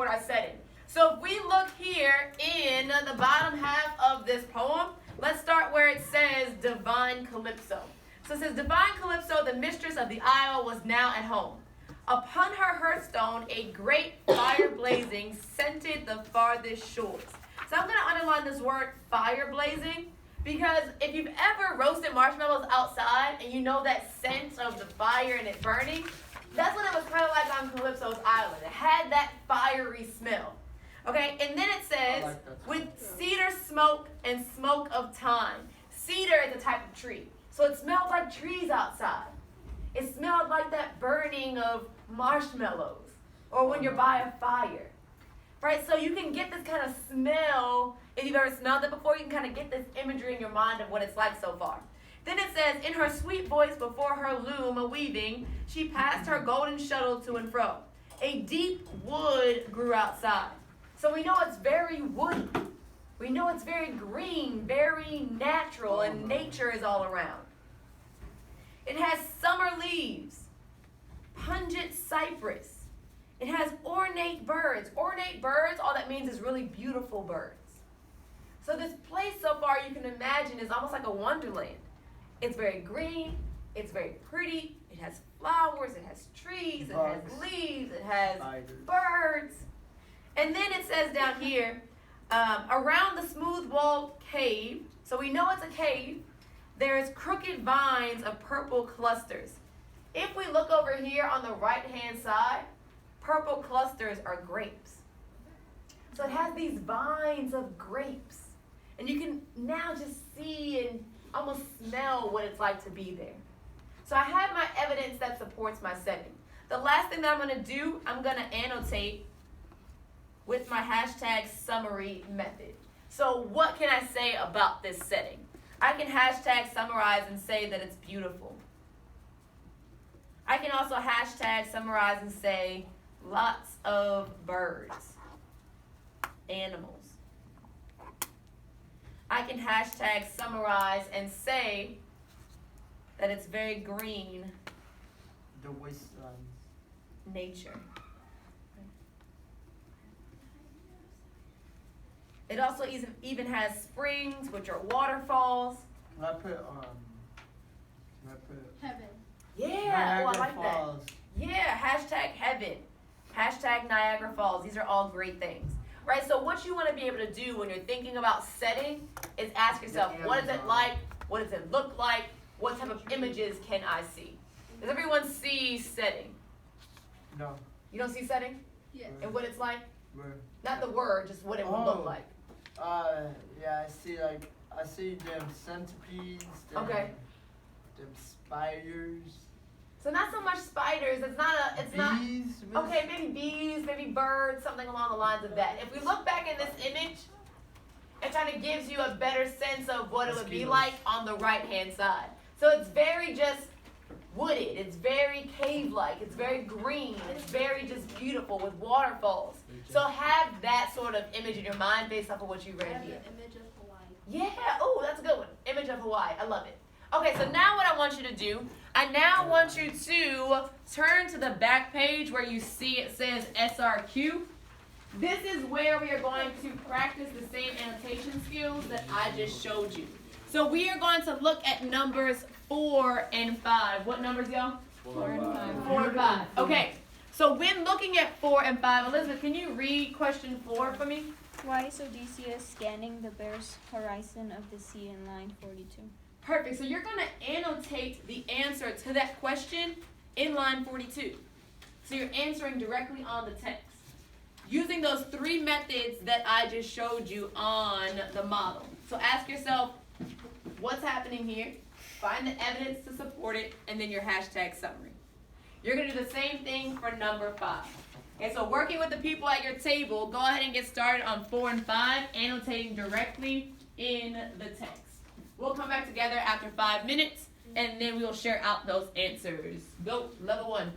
support our setting. So if we look here in the bottom half of this poem, let's start where it says Divine Calypso. So it says, Divine Calypso, the mistress of the isle, was now at home. Upon her hearthstone, a great fire blazing scented the farthest shores. So I'm going to underline this word fire blazing, because if you've ever roasted marshmallows outside and you know that scent of the fire and it burning, that's what it was kind of like on Calypso's island. It had that fiery smell. Okay, and then it says, with cedar smoke and smoke of thyme. Cedar is a type of tree. So it smelled like trees outside. It smelled like that burning of marshmallows or when you're by a fire. Right, so you can get this kind of smell. If you've ever smelled it before, you can kind of get this imagery in your mind of what it's like so far. Then it says, in her sweet voice before her loom a-weaving, she passed her golden shuttle to and fro. A deep wood grew outside. So we know it's very woody. We know it's very green, very natural, and nature is all around. It has summer leaves, pungent cypress. It has ornate birds. Ornate birds, all that means is really beautiful birds. So this place so far, you can imagine, is almost like a wonderland. It's very green, it's very pretty, it has flowers, it has trees, it has leaves, it has birds. And then it says down here, around the smooth-walled cave, so we know it's a cave, there's crooked vines of purple clusters. If we look over here on the right-hand side, purple clusters are grapes. So it has these vines of grapes. And you can now just see and almost smell what it's like to be there. So I have my evidence that supports my setting. The last thing that I'm going to do, I'm going to annotate with my hashtag summary method. So what can I say about this setting? I can hashtag summarize and say that it's beautiful. I can also hashtag summarize and say lots of birds, animals. I can hashtag summarize and say that it's very green. The wastelands. Nature. It also even has springs, which are waterfalls. Can I put Heaven. Yeah, oh, I like Falls. that. Yeah, hashtag heaven. Hashtag Niagara Falls. These are all great things. Right, so what you want to be able to do when you're thinking about setting is ask yourself, what is it like? What does it look like? What type of images can I see? Does everyone see setting? No. You don't see setting? Yes. And what it's like? Where? Not the word, just what it would look like. Yeah, I see them centipedes, them spiders. So not so much spiders, it's not, bees. okay, maybe bees, maybe birds, something along the lines of that. If we look back in this image, it kind of gives you a better sense of what it would be like on the right-hand side. So it's very just wooded, it's very cave-like, it's very green, it's very just beautiful with waterfalls. So have that sort of image in your mind based off of what you read here. Image of Hawaii. Yeah, oh, that's a good one. Image of Hawaii, I love it. Okay, so now what I want you to do, I now want you to turn to the back page where you see it says SRQ. This is where we are going to practice the same annotation skills that I just showed you. So we are going to look at numbers 4 and 5. What numbers, y'all? 4 and 5. 4 and 5. Okay, so when looking at 4 and 5, Elizabeth, can you read question 4 for me? Why is Odysseus scanning the barest horizon of the sea in line 42? Perfect. So you're going to annotate the answer to that question in line 42. So you're answering directly on the text. Using those 3 methods that I just showed you on the model. So ask yourself, what's happening here? Find the evidence to support it, and then your hashtag summary. You're going to do the same thing for number 5. Okay, so working with the people at your table, go ahead and get started on 4 and 5, annotating directly in the text. We'll come back together after 5 minutes, and then we'll share out those answers. Go, level 1.